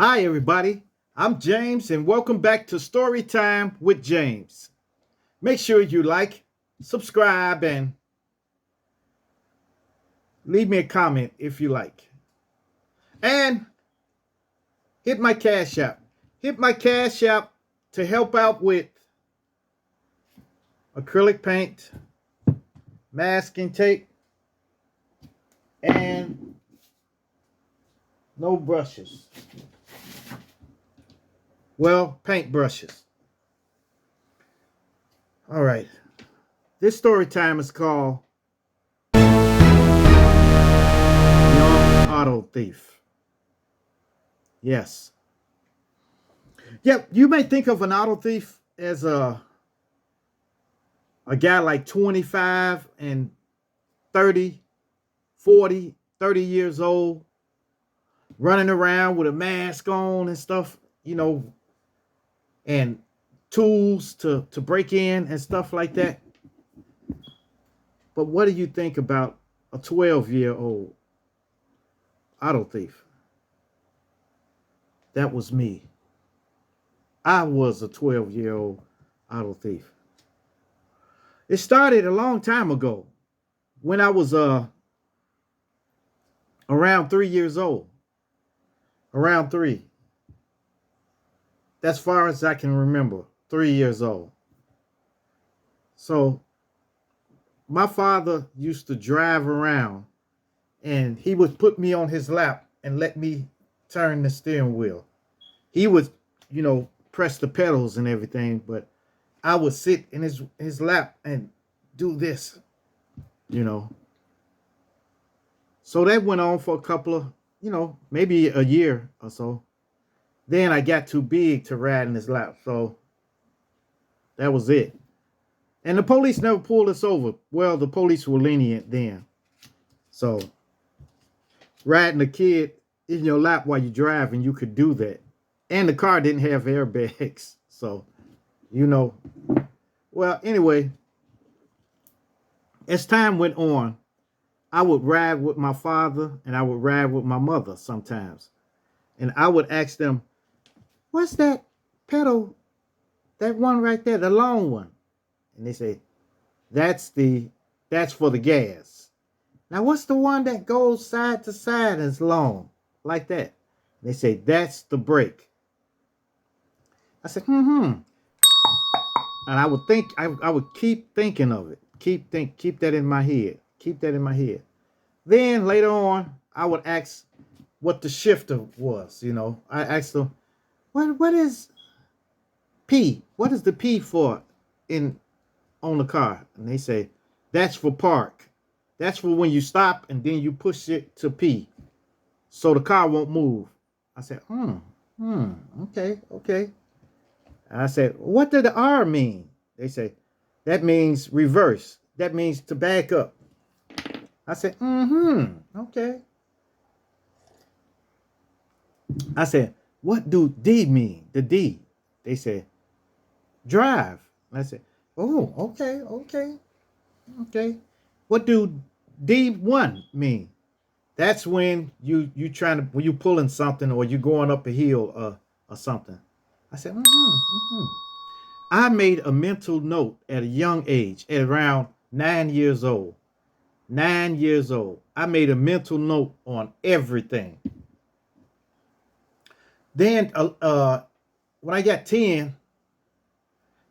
Hi, everybody. I'm James, and welcome back to Storytime with James. Make sure you like, subscribe, and leave me a comment if you like. And hit my Cash App. Hit my Cash App to help out with acrylic paint, masking tape, and no brushes. Well, paint brushes. All right. This story time is called Young Auto Thief. Yes. Yep, you may think of an auto thief as a guy like 25 and 30, 40, 30 years old, running around with a mask on and stuff, and tools to break in and stuff like that. But what do you think about a 12-year-old auto thief? That was me. I was a 12-year-old auto thief. It started a long time ago when I was around 3 years old. Around three. That's far as I can remember. 3 years old. So my father used to drive around and he would put me on his lap and let me turn the steering wheel. He would, press the pedals and everything, but I would sit in his lap and do this, you know. So that went on for a couple of, maybe a year or so. Then I got too big to ride in his lap. So that was it. And the police never pulled us over. Well, the police were lenient then. So riding a kid in your lap while you're driving, you could do that. And the car didn't have airbags. So, Well, anyway, as time went on, I would ride with my father and I would ride with my mother sometimes. And I would ask them, what's that pedal? That one right there, the long one. And they say, that's for the gas. Now, what's the one that goes side to side and is long? Like that. They say, that's the brake. I said, And I would think, I would keep thinking of it. Keep that in my head. Keep that in my head. Then later on, I would ask what the shifter was, I asked them, what is P? What is the P for on the car? And they say, that's for park. That's for when you stop and then you push it to P. So the car won't move. I said, okay. I said, what did the R mean? They say, that means reverse. That means to back up. I said, okay. I said, what do D mean? The D. They said, drive. I said, oh, okay. What do D1 mean? That's when when you pulling something or you going up a hill or something. I said, I made a mental note at a young age, at around 9 years old. 9 years old. I made a mental note on everything. Then when I got 10,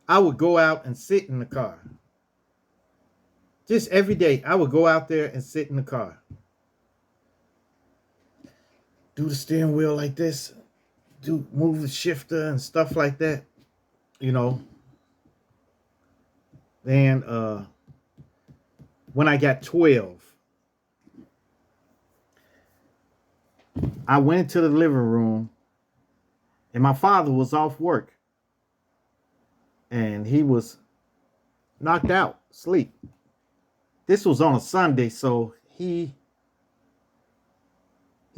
I would go out and sit in the car. Just every day, I would go out there and sit in the car. Do the steering wheel like this. Move the shifter and stuff like that. Then when I got 12, I went into the living room and my father was off work. And he was knocked out, asleep. This was on a Sunday, so he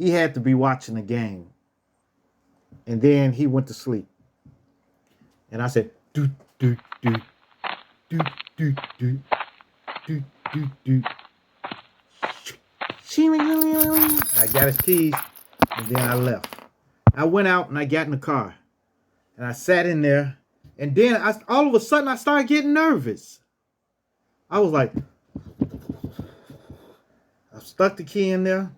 had to be watching the game. And then he went to sleep. And I said, do. I got his keys, and then I left. I went out and I got in the car and I sat in there. And then all of a sudden I started getting nervous. I was like, I stuck the key in there.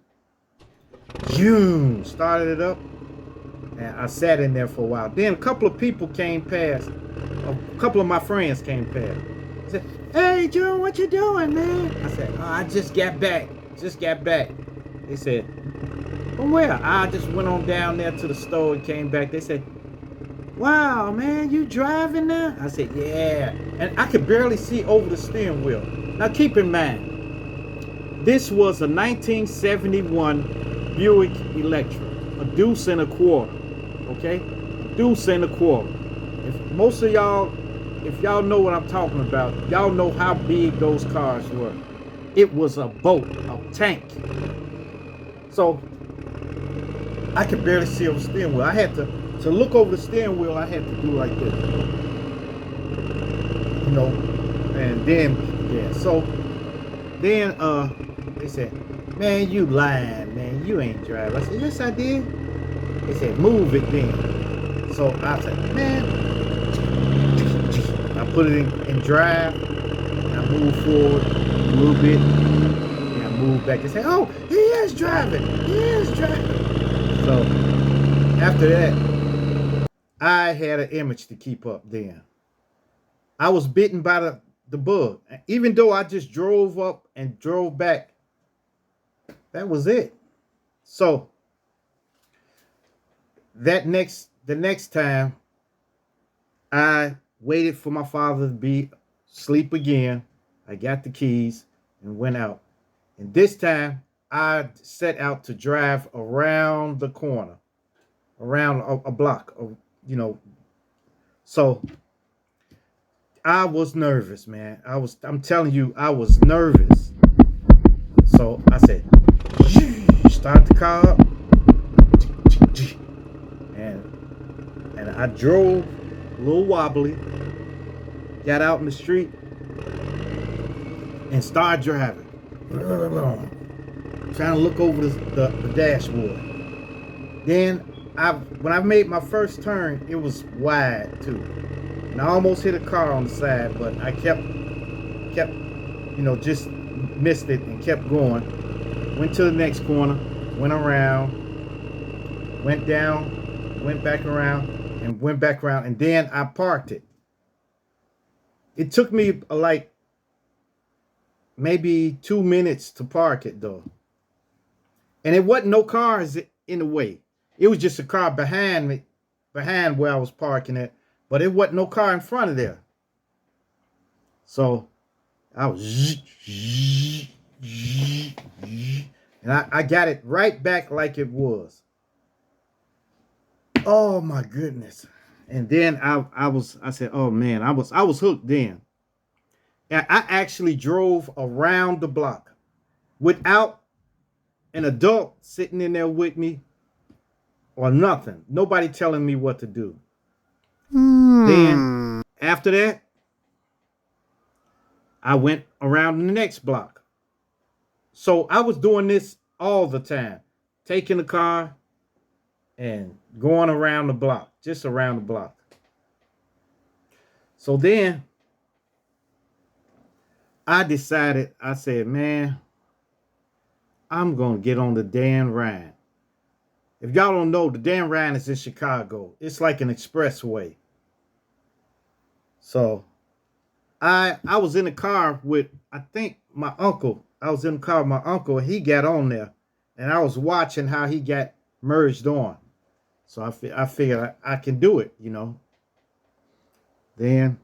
Boom, started it up. And I sat in there for a while. Then a couple of people came past. A couple of my friends came past. I said, "Hey, June, what you doing, man?" I said, "Oh, I just got back. Just got back." They said, "From where?" I just went on down there to the store and came back. They said, "Wow, man, you driving now?" I said, "Yeah." And I could barely see over the steering wheel. Now keep in mind, this was a 1971 Buick Electra, a deuce and a quarter. Okay? A deuce and a quarter. If most of y'all, if y'all know what I'm talking about, y'all know how big those cars were. It was a boat, a tank. So I could barely see over the steering wheel. I had to look over the steering wheel. I had to do like this, you know. And then, yeah. So then, they said, "Man, you lying, man. You ain't driving." I said, "Yes, I did." They said, "Move it then." So I said, "Man," I put it in drive. And I moved forward a little bit. And I moved back. They said, "Oh, he is driving. He is driving." So after that, I had an image to keep up then. I was bitten by the bug. Even though I just drove up and drove back, that was it. So the next time, I waited for my father to be asleep again. I got the keys and went out. And this time, I set out to drive around the corner, around a block, you know. So I was nervous, man. I'm telling you, I was nervous. So I said, start the car up. And I drove a little wobbly, got out in the street, and started driving. Trying to look over the dashboard. Then when I made my first turn, it was wide too. And I almost hit a car on the side, but I kept, just missed it and kept going. Went to the next corner, went around, went down, went back around, and went back around, and then I parked it. It took me like maybe 2 minutes to park it though. And it wasn't no cars in the way. It was just a car behind me, behind where I was parking it. But it wasn't no car in front of there. So I was, and I got it right back like it was. Oh my goodness. And then I said, oh man, I was hooked then. And I actually drove around the block without an adult sitting in there with me or nothing. Nobody telling me what to do. Then after that, I went around the next block. So I was doing this all the time, taking the car and going around the block, just around the block. So then I decided, I said, man, I'm going to get on the Dan Ryan. If y'all don't know, the Dan Ryan is in Chicago. It's like an expressway. So I was in the car with, I think, my uncle. I was in the car with my uncle, and he got on there. And I was watching how he got merged on. So I figured I can do it, you know. Then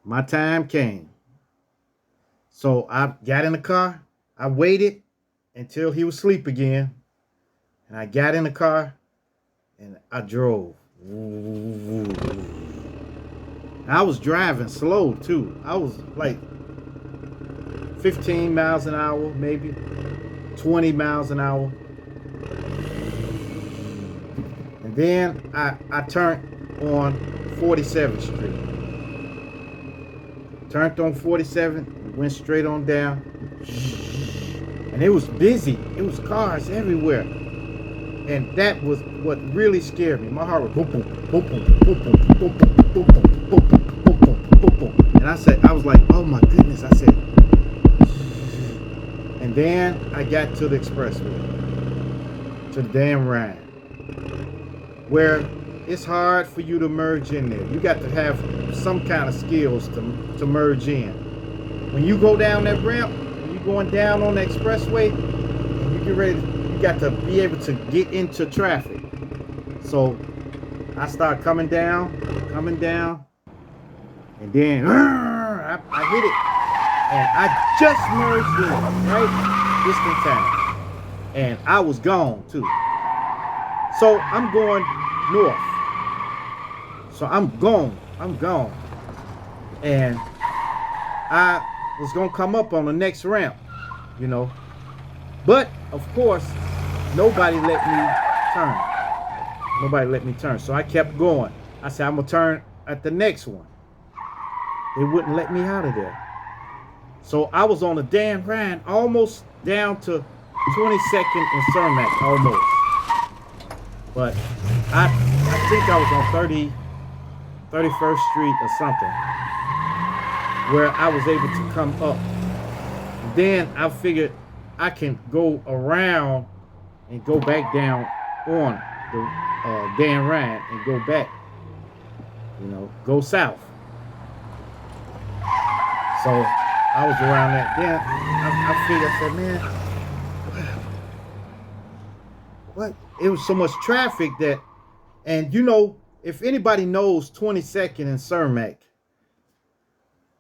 my time came. So I got in the car. I waited until he was asleep again. And I got in the car and I drove. I was driving slow too. I was like 15 miles an hour, maybe 20 miles an hour. And then I turned on 47th Street. Turned on 47, went straight on down. And it was busy. It was cars everywhere. And that was what really scared me. My heart was boom, boom, boom, boom, boom, boom, boom, boom, boom, boom, boom, boom, boom, boom, boom, boom. And I was like, oh my goodness. I said, and then I got to the expressway, to the damn ride, where it's hard for you to merge in there. You got to have some kind of skills to merge in. When you go down that ramp, when you're going down on the expressway, and you get ready, you got to be able to get into traffic. So I start coming down, and then I hit it, and I just merged in, right? Just in time. And I was gone too. So I'm going north. So I'm gone. And I was gonna come up on the next ramp, you know. But of course, nobody let me turn. Nobody let me turn. So I kept going. I said, I'm gonna turn at the next one. They wouldn't let me out of there. So I was on a damn ride, almost down to 22nd and Cermak, almost. But I think I was on 31st Street or something, where I was able to come up. And then I figured I can go around and go back down on the Dan Ryan and go back, go south. So I was around that. Then I figured, I said, man, what? It was so much traffic that, and if anybody knows 22nd and Cermak,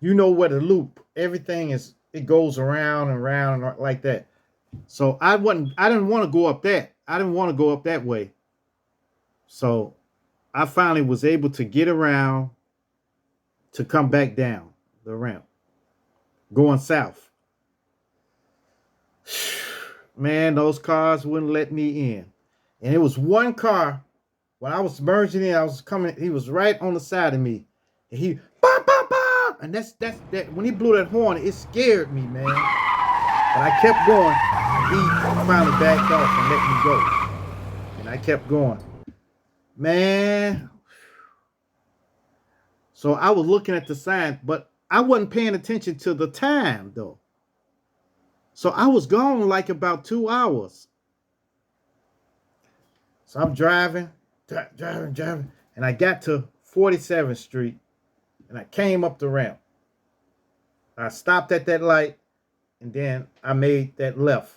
you know where the loop, everything is, it goes around and around and like that. So I didn't want to go up that. I didn't want to go up that way. So I finally was able to get around to come back down the ramp, going south. Man, those cars wouldn't let me in. And it was one car, when I was merging in, I was coming, he was right on the side of me. And he, bah, bah, bah, and that's that, when he blew that horn, it scared me, man. But I kept going, and he finally backed off and let me go. And I kept going. Man. So I was looking at the sign, but I wasn't paying attention to the time, though. So I was gone like about 2 hours. So I'm driving, and I got to 47th Street, and I came up the ramp. I stopped at that light, and then I made that left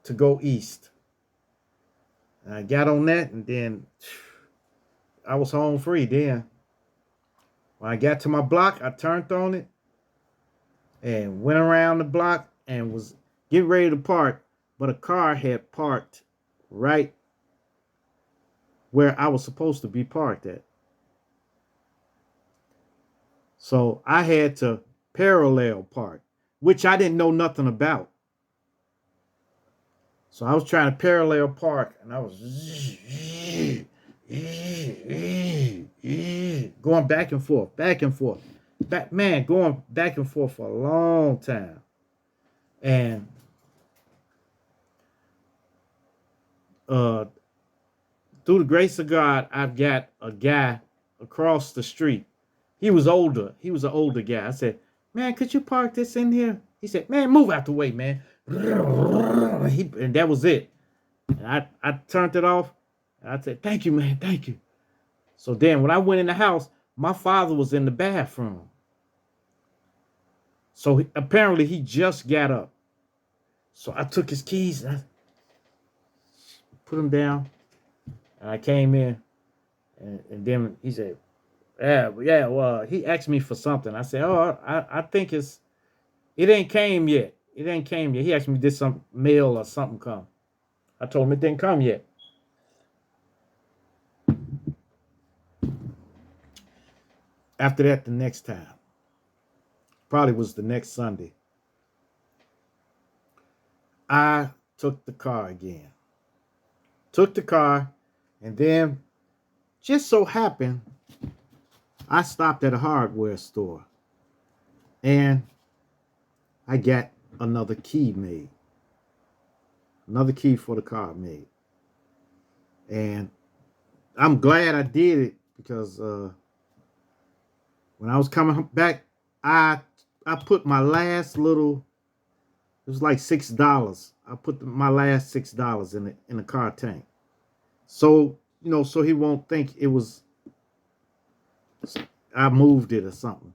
to go east. And I got on that, and then I was home free then. When I got to my block, I turned on it and went around the block and was getting ready to park, but a car had parked right where I was supposed to be parked at. So I had to parallel park, which I didn't know nothing about. So I was trying to parallel park, and I was going back and forth, going back and forth for a long time. And through the grace of God, I've got a guy across the street. He was older. He was an older guy. I said, man, could you park this in here? He said, man, move out the way, man. And that was it. And I turned it off. And I said, thank you, man. Thank you. So then when I went in the house, my father was in the bathroom. So apparently he just got up. So I took his keys and I put them down. And I came in. And then he said, yeah, well, he asked me for something. I said, oh, I think it ain't came yet. It ain't came yet. He asked me, did some mail or something come? I told him it didn't come yet. After that, the next time, probably was the next Sunday, I took the car again. Took the car, and then just so happened, I stopped at a hardware store, and I got another key made. Another key for the car made. And I'm glad I did it because when I was coming back, I I put my last little. It was like $6. I put my last $6 in the car tank, so so he won't think it was I moved it or something.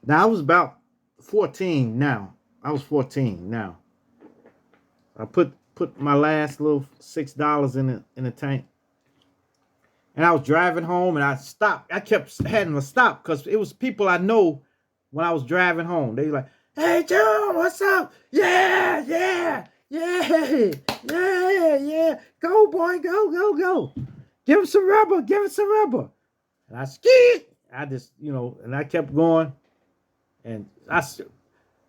Now I was about 14. Now I was 14. Now I put my last little $6 in the tank, and I was driving home, and I stopped. I kept having to stop because it was people I know when I was driving home. They were like, "Hey, Joe, what's up? Yeah, yeah, yeah, yeah, yeah. Go, boy, go, go, go. Give him some rubber. Give him some rubber." And I skied. I just, and I kept going. And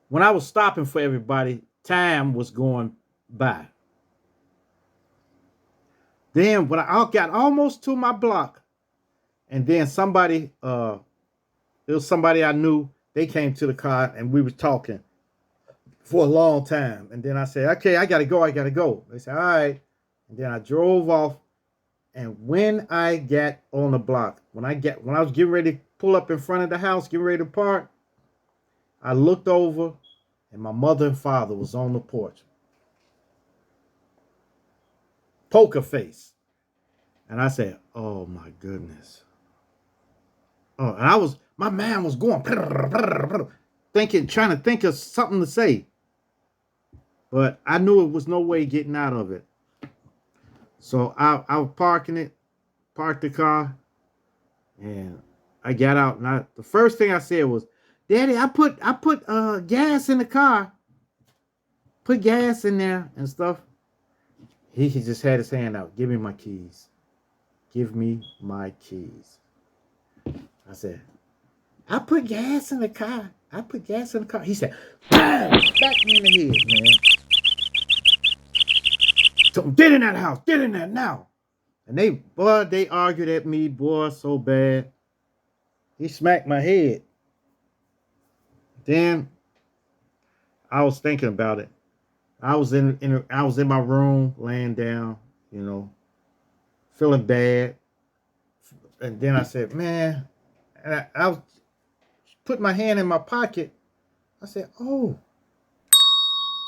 when I was stopping for everybody, time was going by. Then when I got almost to my block, and then it was somebody I knew. They came to the car and we were talking for a long time. And then I said, "Okay, I gotta go. I gotta go." They said, "All right." And then I drove off. And when I got on the block, when I was getting ready to pull up in front of the house, getting ready to park, I looked over, and my mother and father was on the porch, poker face. And I said, "Oh my goodness." Oh, and my mind was going, thinking, trying to think of something to say. But I knew it was no way getting out of it. So I was parked the car, and I got out. And the first thing I said was, "Daddy, I put gas in the car, put gas in there and stuff." He just had his hand out. "Give me my keys. Give me my keys." I said, "I put gas in the car. I put gas in the car." He said, "Bam!" Smacked me in the head, man. So get in that house. Get in there now. And they argued at me, boy, so bad. He smacked my head. Then I was thinking about it. I was in my room, laying down, feeling bad. And then I said, "Man," and I was put my hand in my pocket. I said, oh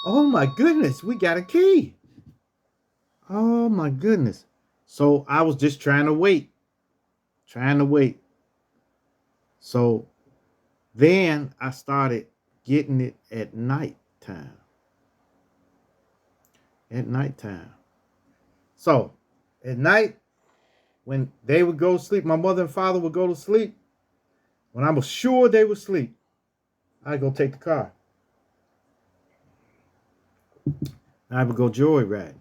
my goodness, we got a key. Oh my goodness." So I was just trying to wait, trying to wait. So then I started getting it at night time. At nighttime. So at night, when they would go to sleep, my mother and father would go to sleep. When I was sure they would sleep, I'd go take the car. I would go joyriding.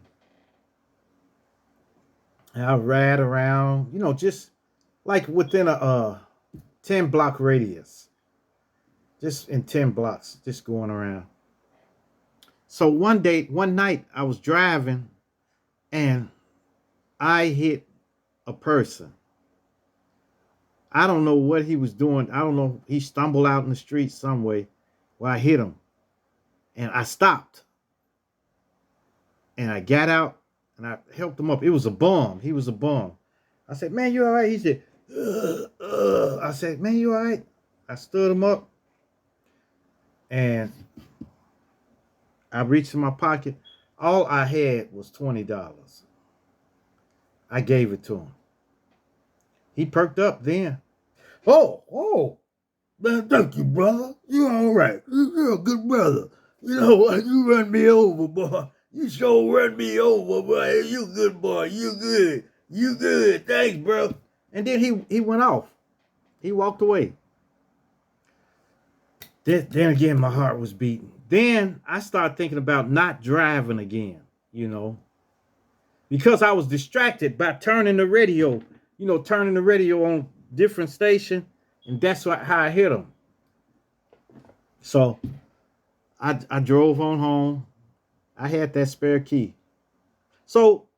And I'd ride around, just like within a 10 block radius. Just in 10 blocks, just going around. So one night, I was driving and I hit a person. I don't know what he was doing. I don't know. He stumbled out in the street some way where I hit him. And I stopped. And I got out and I helped him up. It was a bum. He was a bum. I said, "Man, you all right?" He said, I said, "Man, you all right?" I stood him up and I reached in my pocket. All I had was $20. I gave it to him. He perked up then. Oh, man, thank you, brother. You all right. You're a good brother. You know what? You run me over, boy. You sure run me over, boy. You good, boy. You good. You good. Thanks, bro. And then he went off. He walked away. Then again, my heart was beating. Then I started thinking about not driving again, because I was distracted by turning the radio, on different station, and that's how I hit him. So I drove on home. I had that spare key. So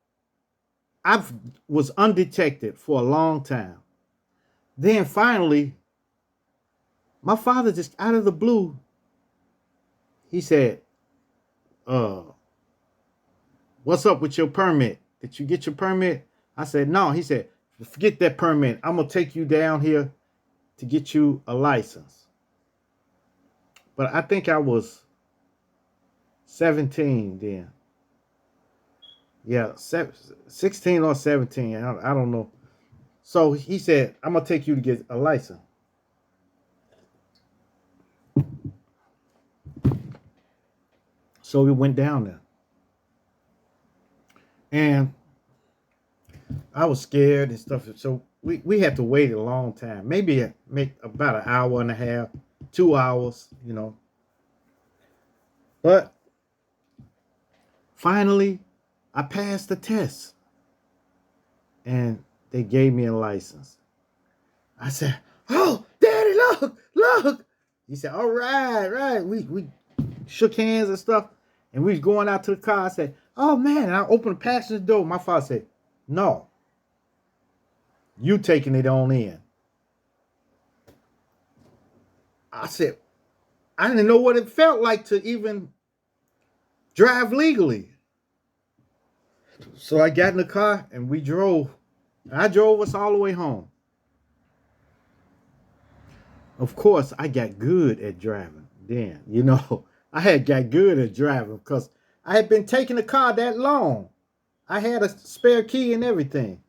I was undetected for a long time. Then finally, my father just out of the blue, he said, "What's up with your permit?" Did you get your permit? I said, no. He said, forget that permit. I'm going to take you down here to get you a license. But I think I was 17 then. Yeah, 16 or 17. I don't know. So he said, I'm going to take you to get a license. So we went down there. And I was scared and stuff. So we had to wait a long time. Maybe about an hour and a half, 2 hours, you know. But finally, I passed the test. And they gave me a license. I said, oh, Daddy, look. He said, all right. We shook hands and stuff. And we was going out to the car. I said, oh, man. And I opened the passenger door. My father said, no. You taking it on in. I said, I didn't know what it felt like to even drive legally. So I got in the car and we drove. I drove us all the way home. Of course, I got good at driving then. You know, I had got good at driving because I had been taking the car that long. I had a spare key and everything.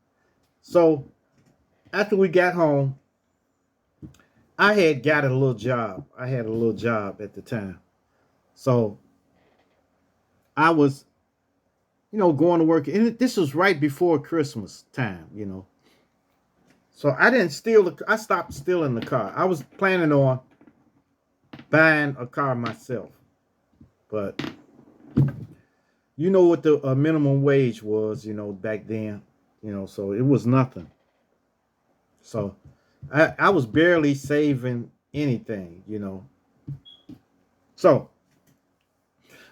So after we got home, I had got a little job. I had a little job at the time. So I was, you know, going to work. And this was right before Christmas time, you know. So I didn't steal I stopped stealing the car. I was planning on buying a car myself. But you know what the minimum wage was, you know, back then, you know, so it was nothing. So I was barely saving anything, you know. So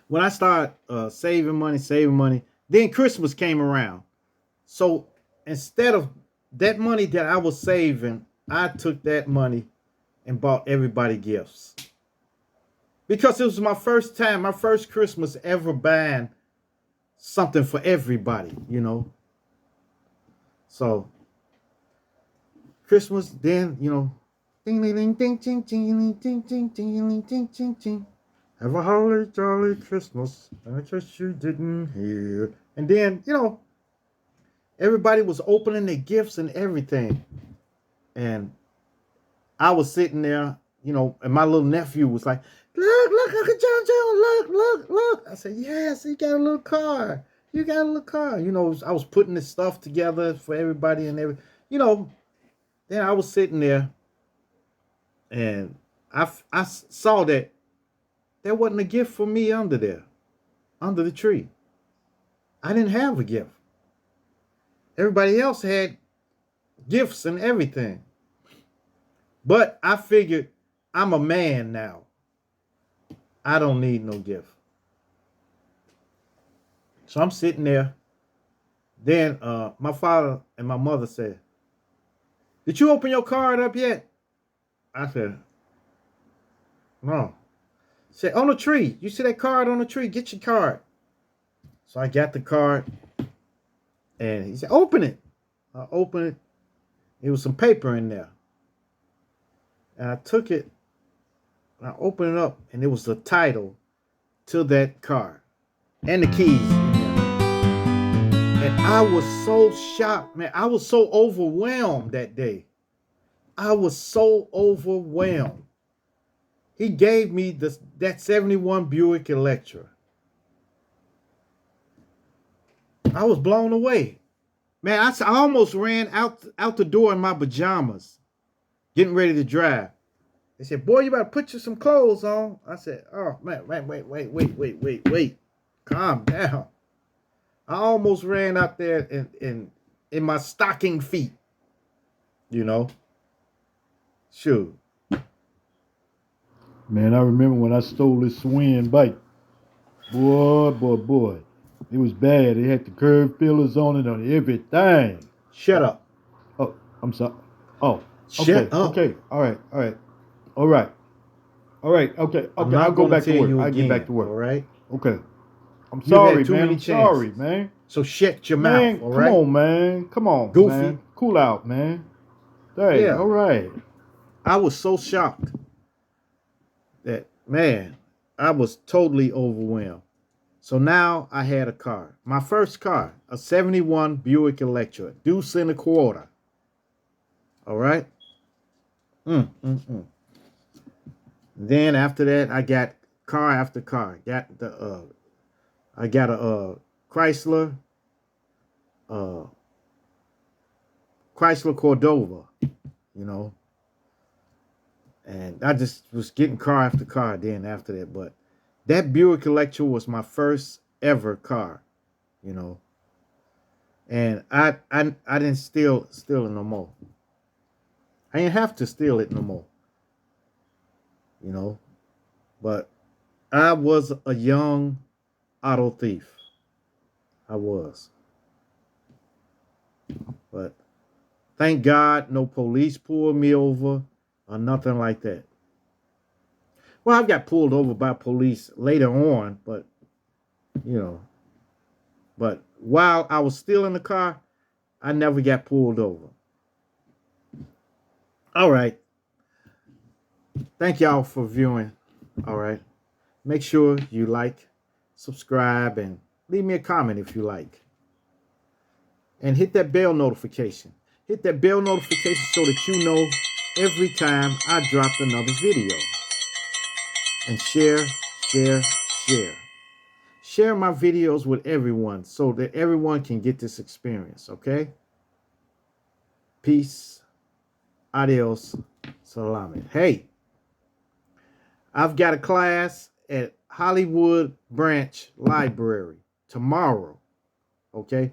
when I started saving money, then Christmas came around. So instead of that money that I was saving, I took that money and bought everybody gifts. Because it was my first time, my first Christmas ever buying something for everybody, you know. So Christmas, then, you know, ding ding ding ding ding ding ding ding ding ding ding ding. Have a holly jolly Christmas. I guess you didn't hear. And then, you know, everybody was opening their gifts and everything. And I was sitting there, you know, and my little nephew was like, look, Uncle John, look. I said, yes, he got a little car. You got a little car. You know, I was putting this stuff together for everybody and everything. You know, then I was sitting there and I saw that there wasn't a gift for me under there, under the tree. I didn't have a gift. Everybody else had gifts and everything. But I figured I'm a man now. I don't need no gift. So I'm sitting there. Then my father and my mother said, did you open your card up yet? I said, no. He said, on the tree. You see that card on the tree? Get your card. So I got the card. And he said, open it. I opened it. There was some paper in there. And I took it. And I opened it up. And it was the title to that card. And the keys. And I was so shocked, man. I was so overwhelmed that day. I was so overwhelmed. He gave me that 71 Buick Electra. I was blown away. Man, I almost ran out the door in my pajamas, getting ready to drive. They said, boy, you better put you some clothes on. I said, oh, man, wait. Calm down. I almost ran out there in my stocking feet, you know. Shoot. Man, I remember when I stole this swing bike. Boy. It was bad. It had the curved fillers on it on everything. Shut up. Oh, I'm sorry. Oh, Shut up. Okay. All right. Okay. I'll go back to work. I'll get back to work. All right. Okay. I'm sorry, man. I'm sorry, man. So shut your mouth, Man, all come right? on, man. Come on, Goofy. man. Cool out, man. Hey, Yeah. all right. I was so shocked that, man, I was totally overwhelmed. So now I had a car. My first car, a 71 Buick Electra, deuce and a quarter. All right? Then after that, I got car after car. I got a Chrysler, uh, Chrysler Cordova, you know, and I just was getting car after car then after that. But that Buick Electra was my first ever car, you know, and I didn't steal it no more. I didn't have to steal it no more, you know. But I was a young auto thief. I was, but thank God no police pulled me over or nothing like that. Well, I got pulled over by police later on, but you know, but while I was still in the car, I never got pulled over. All right. Thank y'all for viewing. All right. Make sure you like, subscribe, and leave me a comment if you like. And hit that bell notification. Hit that bell notification so that you know every time I drop another video. And share, share, share. Share my videos with everyone so that everyone can get this experience, okay? Peace. Adios. Salamet. Hey, I've got a class at Hollywood Branch Library tomorrow, okay?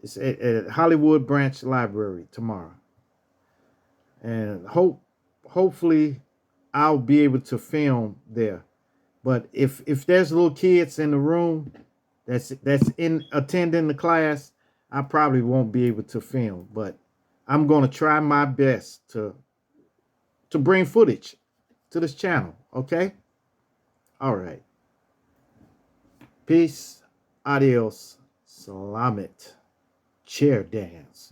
It's at Hollywood Branch Library tomorrow. And hopefully I'll be able to film there. But if there's little kids in the room that's in attending the class, I probably won't be able to film. But I'm gonna try my best to bring footage to this channel. Okay. All right. Peace. Adios. Salamet. Chair dance.